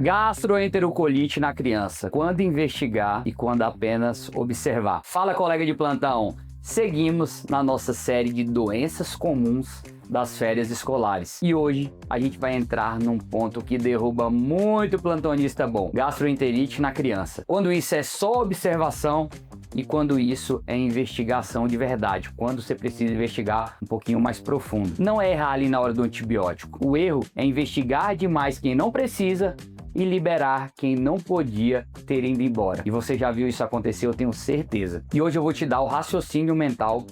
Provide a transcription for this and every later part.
Gastroenterocolite na criança. Quando investigar e quando apenas observar. Fala, colega de plantão. Seguimos na nossa série de doenças comuns das férias escolares. E hoje a gente vai entrar num ponto que derruba muito plantonista bom. Gastroenterite na criança. Quando isso é só observação e quando isso é investigação de verdade. Quando você precisa investigar um pouquinho mais profundo. Não é errar ali na hora do antibiótico. O erro é investigar demais quem não precisa e liberar quem não podia ter ido embora. E você já viu isso acontecer, eu tenho certeza. E hoje eu vou te dar o raciocínio mental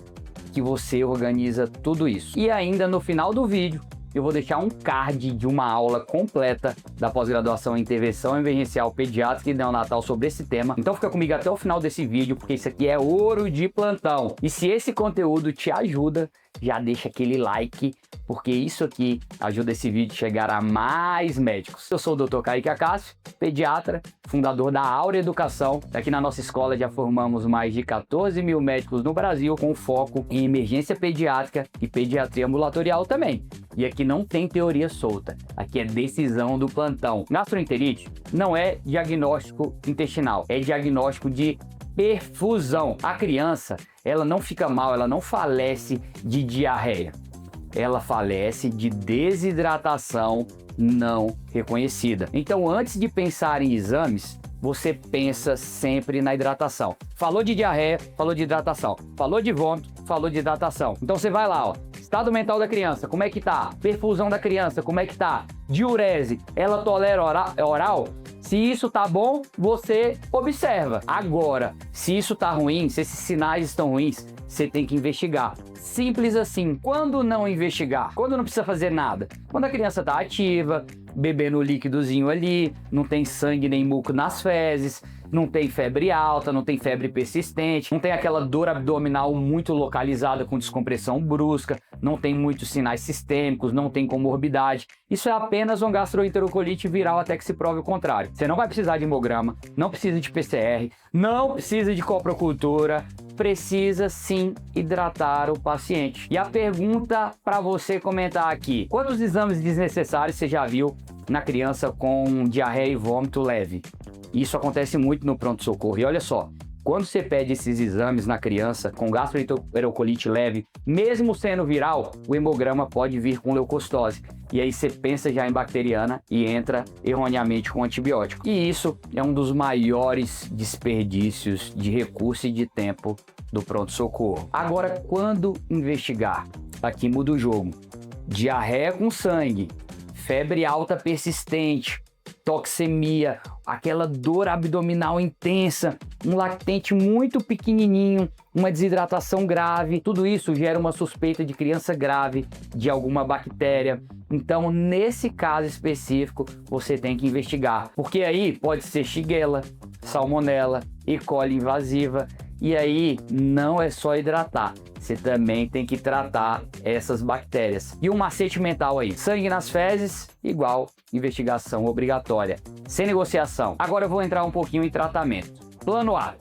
que você organiza tudo isso. E ainda no final do vídeo, eu vou deixar um card de uma aula completa da pós-graduação em intervenção emergencial pediátrica e neonatal sobre esse tema. Então fica comigo até o final desse vídeo, porque isso aqui é ouro de plantão. E se esse conteúdo te ajuda, já deixa aquele like, porque isso aqui ajuda esse vídeo a chegar a mais médicos. Eu sou o Dr. Kaique Acácio, pediatra, fundador da Aura Educação. Aqui na nossa escola já formamos mais de 14 mil médicos no Brasil, com foco em emergência pediátrica e pediatria ambulatorial também. E aqui não tem teoria solta, aqui é decisão do plantão. Gastroenterite não é diagnóstico intestinal, é diagnóstico de perfusão. A criança, ela não fica mal, ela não falece de diarreia. Ela falece de desidratação não reconhecida. Então, antes de pensar em exames, você pensa sempre na hidratação. Falou de diarreia, falou de hidratação. Falou de vômito, falou de hidratação. Então você vai lá, ó. Estado mental da criança, como é que tá? Perfusão da criança, como é que tá? Diurese, ela tolera oral? Se isso tá bom, você observa. Agora, se isso tá ruim, se esses sinais estão ruins, você tem que investigar. Simples assim. Quando não investigar? Quando não precisa fazer nada? Quando a criança tá ativa, bebendo o líquidozinho ali, não tem sangue nem muco nas fezes, não tem febre alta, não tem febre persistente, não tem aquela dor abdominal muito localizada com descompressão brusca, não tem muitos sinais sistêmicos, não tem comorbidade. Isso é apenas uma gastroenterocolite viral até que se prove o contrário. Você não vai precisar de hemograma, não precisa de PCR, não precisa de coprocultura, precisa sim hidratar o paciente. E a pergunta para você comentar aqui: quantos exames desnecessários você já viu na criança com diarreia e vômito leve? Isso acontece muito no pronto-socorro. E olha só, quando você pede esses exames na criança com gastroenterocolite leve, mesmo sendo viral, o hemograma pode vir com leucocitose. E aí você pensa já em bacteriana e entra erroneamente com antibiótico. E isso é um dos maiores desperdícios de recurso e de tempo do pronto-socorro. Agora, quando investigar? Aqui muda o jogo. Diarreia com sangue, febre alta persistente, toxemia, aquela dor abdominal intensa, um lactente muito pequenininho, uma desidratação grave, tudo isso gera uma suspeita de criança grave, de alguma bactéria. Então, nesse caso específico, você tem que investigar, porque aí pode ser Shigella, Salmonella, E. coli invasiva, e aí não é só hidratar, você também tem que tratar essas bactérias. E um macete mental aí: sangue nas fezes igual investigação obrigatória, sem negociação. Agora eu vou entrar um pouquinho em tratamento. Plano A: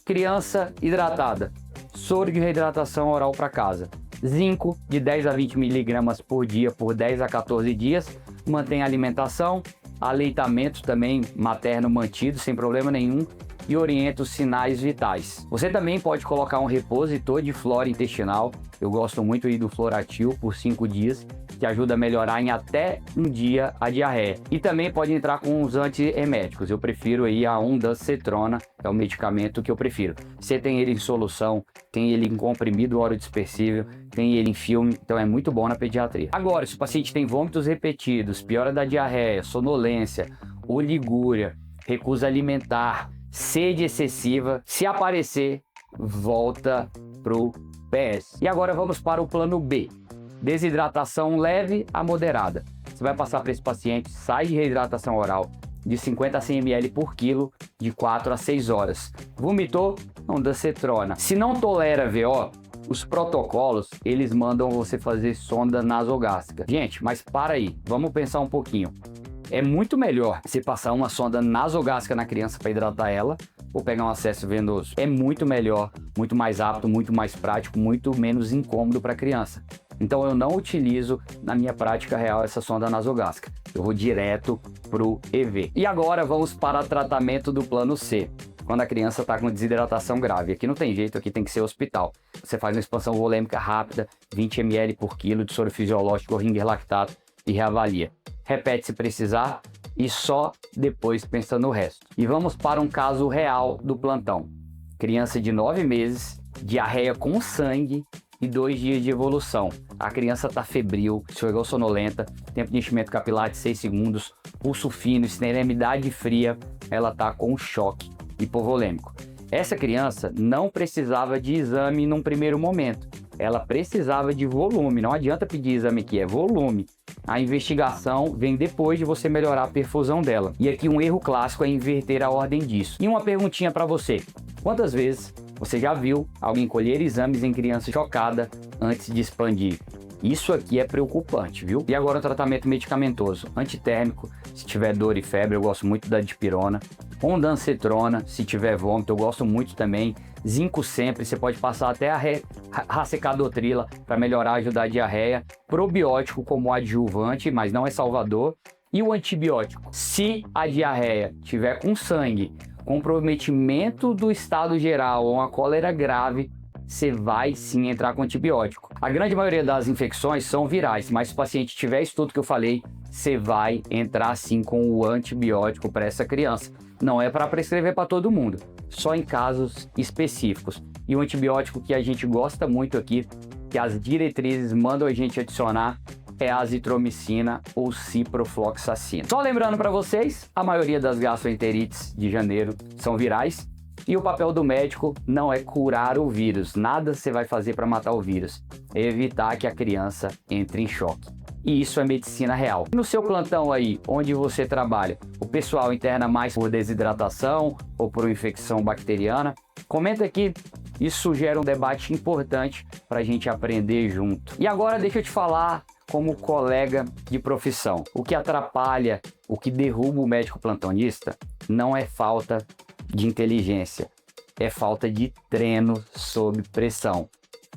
criança hidratada, soro de reidratação oral para casa, zinco de 10 a 20 miligramas por dia por 10 a 14 dias, mantém a alimentação, aleitamento também materno mantido sem problema nenhum, e orienta os sinais vitais. Você também pode colocar um repositor de flora intestinal. Eu gosto muito aí do Floratil por 5 dias, que ajuda a melhorar em até um dia a diarreia. E também pode entrar com os antieméticos. Eu prefiro aí a ondansetrona, é o medicamento que eu prefiro. Você tem ele em solução, tem ele em comprimido orodispersível, tem ele em filme, então é muito bom na pediatria. Agora, se o paciente tem vômitos repetidos, piora da diarreia, sonolência, oligúria, recusa alimentar, sede excessiva, se aparecer, volta pro PS. E agora vamos para o plano B: desidratação leve a moderada. Você vai passar para esse paciente sais de reidratação oral de 50 a 100 ml por quilo, de 4 a 6 horas. Vomitou? Ondansetrona. Se não tolera VO, os protocolos, eles mandam você fazer sonda nasogástrica. Gente, mas para aí, vamos pensar um pouquinho. É muito melhor você passar uma sonda nasogástrica na criança para hidratar ela ou pegar um acesso venoso. É muito melhor, muito mais rápido, muito mais prático, muito menos incômodo para a criança. Então eu não utilizo na minha prática real essa sonda nasogástrica. Eu vou direto para o EV. E agora vamos para o tratamento do plano C. Quando a criança está com desidratação grave. Aqui não tem jeito, aqui tem que ser hospital. Você faz uma expansão volêmica rápida, 20 ml por quilo de soro fisiológico ou ringer lactato e reavalia. Repete se precisar e só depois pensa no resto. E vamos para um caso real do plantão. Criança de 9 meses, diarreia com sangue e 2 dias de evolução. A criança está febril, chegou sonolenta, tempo de enchimento capilar de 6 segundos, pulso fino, extremidade fria, ela está com choque hipovolêmico. Essa criança não precisava de exame num primeiro momento, ela precisava de volume, não adianta pedir exame aqui, é volume. A investigação vem depois de você melhorar a perfusão dela. E aqui um erro clássico é inverter a ordem disso. E uma perguntinha para você, quantas vezes você já viu alguém colher exames em criança chocada antes de expandir? Isso aqui é preocupante, viu? E agora o tratamento medicamentoso, antitérmico, se tiver dor e febre, eu gosto muito da dipirona. Ondansetrona, se tiver vômito, eu gosto muito também. Zinco sempre, você pode passar até a racecadotrila para melhorar, ajudar a diarreia. Probiótico como adjuvante, mas não é salvador. E o antibiótico, se a diarreia tiver com sangue, comprometimento do estado geral ou uma cólera grave, você vai sim entrar com antibiótico. A grande maioria das infecções são virais, mas se o paciente tiver isso tudo que eu falei, você vai entrar sim com o antibiótico para essa criança. Não é para prescrever para todo mundo, só em casos específicos. E o antibiótico que a gente gosta muito aqui, que as diretrizes mandam a gente adicionar, é a azitromicina ou ciprofloxacina. Só lembrando para vocês, a maioria das gastroenterites de janeiro são virais e o papel do médico não é curar o vírus. Nada você vai fazer para matar o vírus, é evitar que a criança entre em choque. E isso é medicina real. No seu plantão aí, onde você trabalha, o pessoal interna mais por desidratação ou por infecção bacteriana? Comenta aqui, isso gera um debate importante para a gente aprender junto. E agora deixa eu te falar como colega de profissão. O que atrapalha, o que derruba o médico plantonista não é falta de inteligência, é falta de treino sob pressão.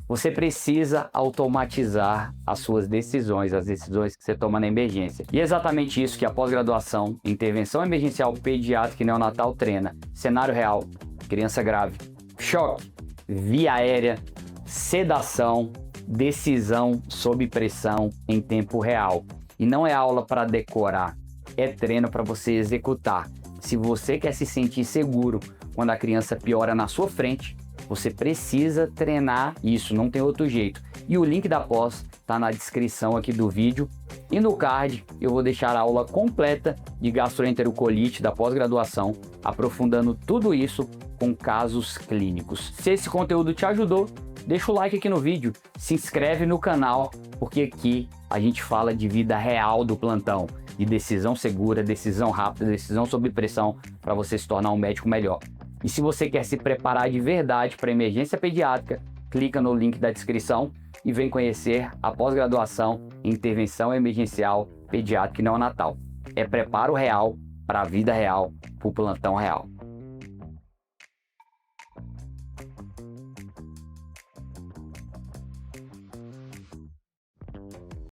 Você precisa automatizar as suas decisões, as decisões que você toma na emergência. E é exatamente isso que a pós-graduação em intervenção emergencial pediátrica e neonatal treina. Cenário real, criança grave, choque, via aérea, sedação, decisão sob pressão em tempo real. E não é aula para decorar, é treino para você executar. Se você quer se sentir seguro quando a criança piora na sua frente, você precisa treinar isso, não tem outro jeito. E o link da pós está na descrição aqui do vídeo. E no card eu vou deixar a aula completa de gastroenterocolite da pós-graduação, aprofundando tudo isso com casos clínicos. Se esse conteúdo te ajudou, deixa o like aqui no vídeo, se inscreve no canal, porque aqui a gente fala de vida real do plantão, de decisão segura, decisão rápida, decisão sob pressão, para você se tornar um médico melhor. E se você quer se preparar de verdade para emergência pediátrica, clica no link da descrição e vem conhecer a pós-graduação em intervenção emergencial pediátrica e neonatal. É preparo real para a vida real, para o plantão real.